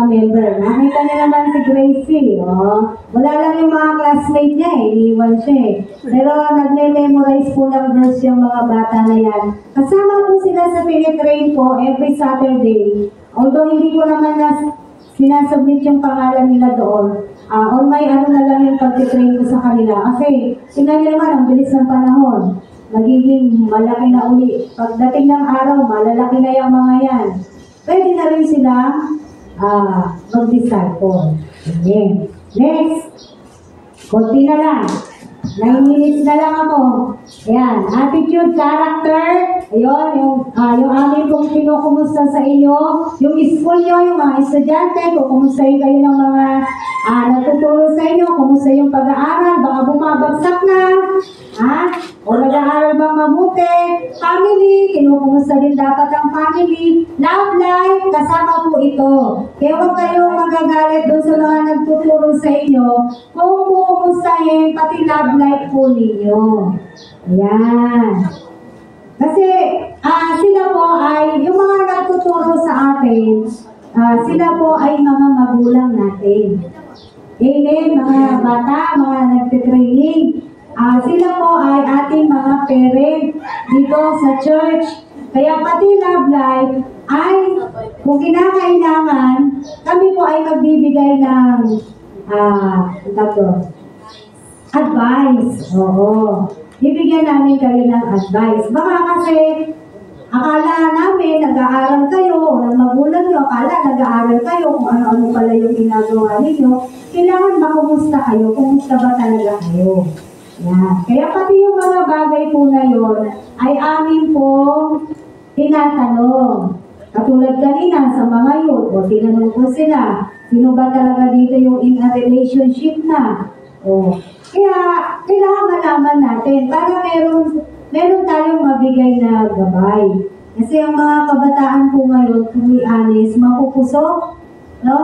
Speaker 1: member. Nakita niya naman si Gracie, wala lang yung mga classmate niya iniwan siya Pero nagme-memorize po ng verse yung mga bata na yan. Kasama po sila sa pinitrain po every Saturday. Although hindi ko naman sinasubmit yung pangalan nila doon. On my na lang yung pag-train ko sa kanila. Kasi, tingnan niyo naman, ang bilis ng panahon. Magiging malaki na uli. Pagdating ng araw, malalaki na yung mga yan. Pwede na rin sila mag-disciple. Next. Konti na lang. 9 minutes na lang ako. Ayan, attitude, character. Ayun, yung amin pong kinukumusta sa inyo. Yung school nyo, yung mga estudyante, kung kumustahin kayo ng mga natuturo sa inyo, kumusta yung pag-aaral, baka bumabagsak na. O nag-aaral bang mabuti? Family, kinukumusta din dapat ang family. Love life, kasama po ito. Kaya huwag kayong magagalit doon sa mga nagtuturo sa inyo kung kukumustahin pati love life po ninyo. Ayan. Kasi sila po ay, yung mga nagtuturo sa atin, sila po ay mga magulang natin. Amen, mga bata, mga nagtitraining. Sila po ay ating mga parent dito sa church. Kaya pati love life ay kung kinakailangan, kami po ay magbibigay ng advice. Oo. Bibigyan namin kayo ng advice. Baka kasi akala namin nag-aaral kayo o ng magulang nyo, akala nag-aaral kayo kung ano-ano pala yung ginagawa ninyo. Kailangan makumusta kayo, kumusta ba talaga kayo. Yan. Kaya pati yung mga bagay po na yun ay amin pong tinatanong. Katulad kanina sa mga youth, o tinanong ko sila, sino ba talaga dito yung in a relationship na? Kaya kailangan malaman natin para meron tayong mabigay na gabay. Kasi ang mga kabataan po ngayon, to be honest, mapupusok, no?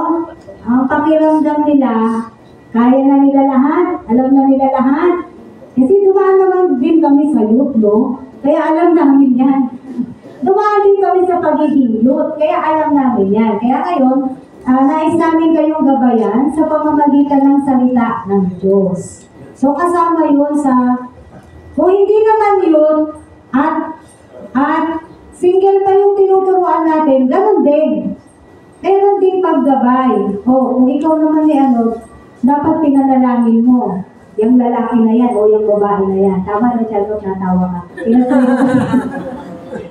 Speaker 1: Ang pakiramdam nila, kaya na nila lahat, alam na nila lahat. Kasi dumaan naman din kami sa youth, no? Kaya alam namin yan. Dumaan din kami sa pagiging youth, kaya alam namin yan. Kaya ngayon, nais namin kayong gabayan sa pamamagitan ng salita ng Diyos. So kasama yun sa, kung hindi naman yun, at single pa yung tinuturuan natin, ganun din. Meron din paggabay. Kung ikaw naman dapat pinanalangin mo. Yung lalaki na yan o yung babae na yan. Tama na siya, natawa ka.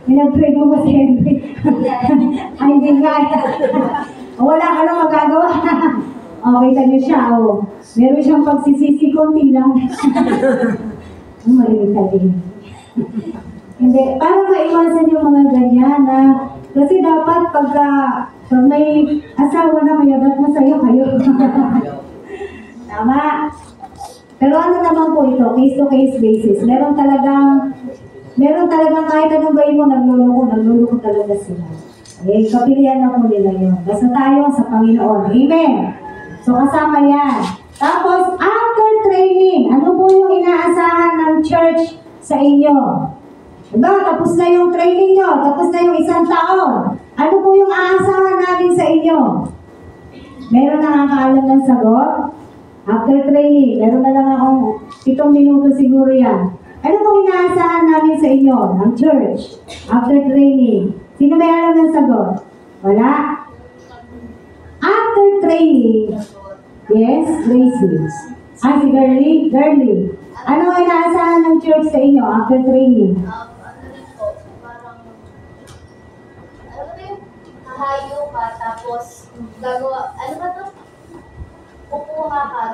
Speaker 1: Pinag-pray mo ba si Henry? Ay, hindi nga. Wala ka lang magagawa. Kita niyo siya, meron siyang pagsisisi konti lang. Marinig ka din. Hindi, para maiwasan yung mga ganyan kasi dapat pag may asawa na kayo, dapat masaya kayo. Tama. Pero ano naman po ito, case-to-case basis. Meron talagang kahit anong gawin mo, nagluloko talaga sila. Kapilian na po nila yun. Basta tayo sa Panginoon. Amen. So kasama yan. Tapos, after training, ano po yung inaasahan ng church sa inyo? Diba, tapos na yung training nyo, tapos na yung 1 taon. Ano po yung aasahan namin sa inyo? Meron nakakaalam ng sagot? After training, meron na lang akong 7 minuto siguro yan. Ano pong inaasahan namin sa inyo, ng church, after training? Sino may alam ng sagot? Wala? After training, yes, Gracie. Si Girly. Ano ang inaasahan ng church sa inyo after training?
Speaker 2: Hahayo ka, tapos gagawa, kukuha ka,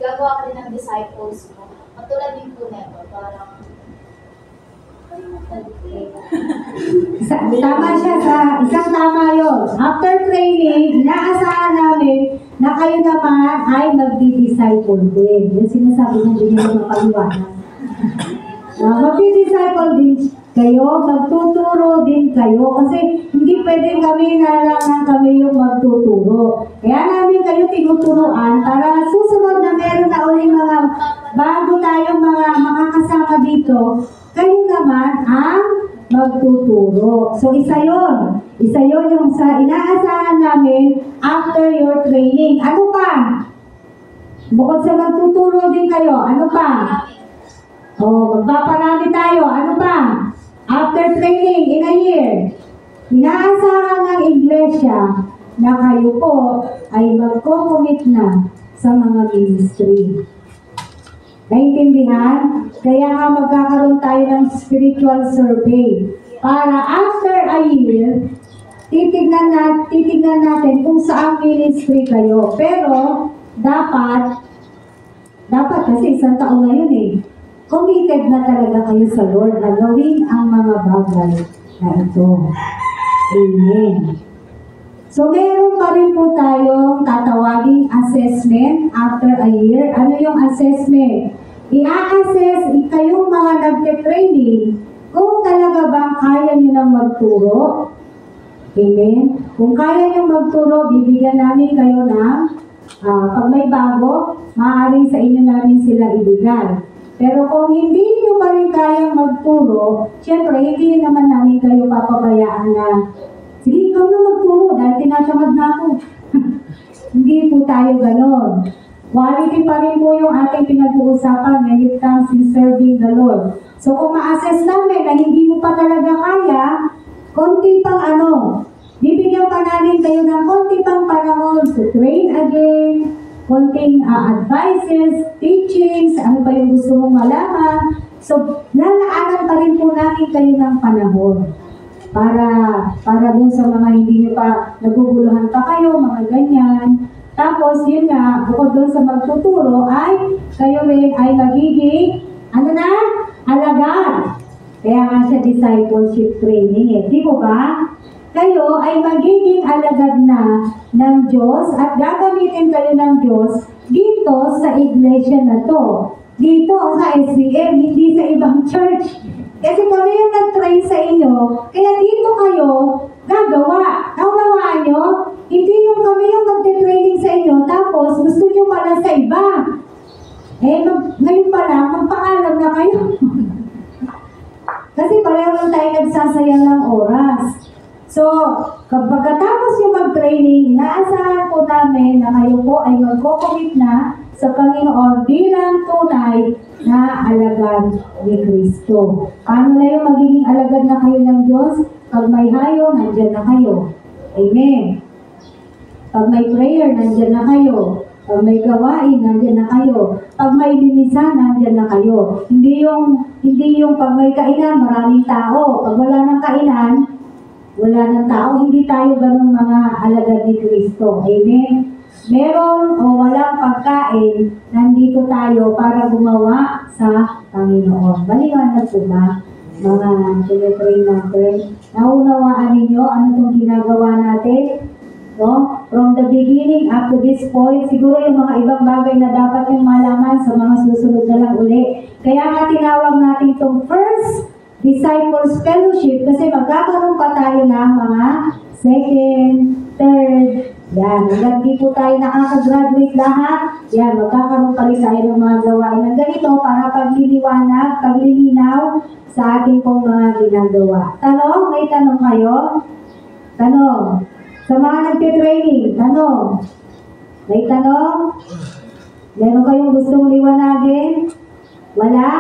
Speaker 2: gagawa ka din ng disciples mo. Matulad din po nito, parang
Speaker 1: tama siya isang tama yun. After training, inaasahan namin na kayo naman ay magdi-disciple din. Yung sinasabi ng din yung mapaliwanag. Magdi-disciple din kayo, magtuturo din kayo. Kasi hindi pwede kami na lang kami yung magtuturo. Kaya namin kayo tinuturuan para susunod na meron na ulit mga bago tayong mga kasama dito, kayo naman ang magtuturo. So, isa yun. Isa yun yung sa inaasahan namin after your training. Ano pa? Bukod sa magtuturo din kayo, ano pa? Magpaparami tayo. Ano pa? After training in a year, inaasahan ng iglesia na kayo po ay magko-commit na sa mga ministry. Naintindihan? Kaya nga magkakaroon tayo ng spiritual survey para after a year, titignan natin kung saan ministry kayo. Pero, dapat Dapat kasi isang taon na yun eh. Committed na talaga kayo sa Lord na gawin ang mga bagay na ito. Amen. So, meron pa rin po tayong tatawaging assessment after a year. Ano yung assessment? I-assess kayong mga nagte-training kung talaga bang kaya nyo nang magturo. Amen? Kung kaya nyo magturo, bibigyan namin kayo ng pag may bago, maaaring sa inyo namin sila ibigay. Pero kung hindi nyo pa rin kayang magturo, syempre, hindi naman namin kayo papabayaan na sige, ikaw na magturo dahil tinatamad na ako. Hindi po tayo ganon. Quality pa rin po yung ating pinag-uusapan when it comes in serving the Lord. So kung ma-assess namin na hindi mo pa talaga kaya, konti pang bibigyan pa namin kayo ng konti pang panahon to train again, konting advices, teachings, ano pa yung gusto mong malaman. So, lalaanan pa rin po namin kayo ng panahon para dun sa mga hindi nyo pa naguguluhan pa kayo, mga ganyan. Tapos, yun nga, bukod dun sa magtuturo, ay kayo rin ay magiging, alagad. Kaya nga siya discipleship training eh. Di ba ba? Kayo ay magiging alagad na ng Diyos at gagamitin kayo ng Diyos dito sa iglesia na to. Dito sa SCM, hindi sa ibang church. Kasi kami yung nag-train sa inyo, kaya dito kayo gagawa. Naunawaan nyo? Hindi yung kami yung magte-training sa inyo, tapos gusto nyo pala sa iba. Ngayon pa lang, magpaalam na kayo. Kasi pareho lang tayo nagsasayang ng oras. So, kapag katapos yung mag-training, inaasahan po namin na kayo po ay magko-commit na sa Panginoon bilang tunay na alagad ni Kristo. Paano na yung magiging alagad na kayo ng Diyos? Pag may hayo, nandyan na kayo. Amen. Pag may prayer, nandyan na kayo. Pag may gawain, nandyan na kayo. Pag may linisan, nandyan na kayo. Hindi yung pag may kainan, maraming tao. Pag wala ng kainan, wala ng tao. Hindi tayo ganun mga alagad ni Kristo. Amen. Meron o walang pagkain, nandito tayo para gumawa sa Panginoon. Maliwanag po ba, mga tinitrain natin? Naunawaan ninyo ano itong ginagawa natin? No? From the beginning up to this point, siguro yung mga ibang bagay na dapat yung malaman sa mga susunod na lang uli. Kaya nga tinawag natin itong first Disciples Fellowship kasi magkakaroon pa tayo ng mga second, third, yan. Hanggang di po tayo nakaka-graduate lahat, yan, magkakaroon pa rin tayo ng mga gawain ng ganito para pagliliwanag, paglilinaw sa ating pong mga ginagawa. Tanong? May tanong kayo? Tanong? Sa mga nagtitraining, tanong? May tanong? Meron kayong gustong liwanagin? Wala?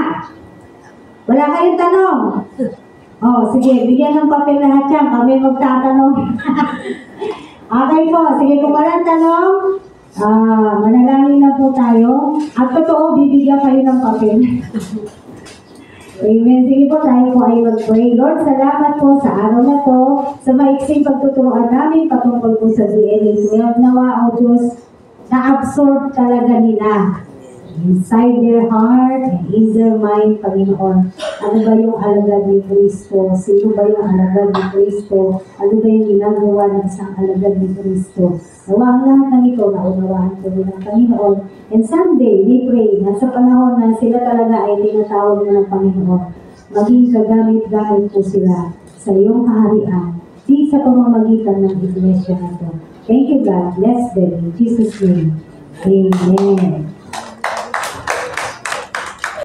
Speaker 1: Wala kayong tanong? Oh, sige, bigyan ng papel lahat yan. Kami magtatanong. Okay po, sige, kung walang tanong, manalangin na po tayo. At totoo, bibigyan kayo ng papel. Amen. Sige po, tayo po ay mag-pray. Lord, salamat po sa araw na to, sa maiksing pagtuturuan namin patungkol po sa DNA 12. Nawa, O Diyos, na-absorb talaga nila inside their heart and in their mind, Panginoon. Ano ba yung alagad ni Kristo? Sino ba yung alagad ni Kristo? Ano ba yung ginagawa ng isang alagad ni Kristo? Nawa ang lahat ng ito na unawaan po ng Panginoon. And someday, we pray na sa panahon na sila talaga ay tinatawag na ng Panginoon, maging kagamit-gamit po sila sa iyong kaharian, di sa pamamagitan ng iglesia na ito. Thank you, God. Bless them in Jesus' name. Amen.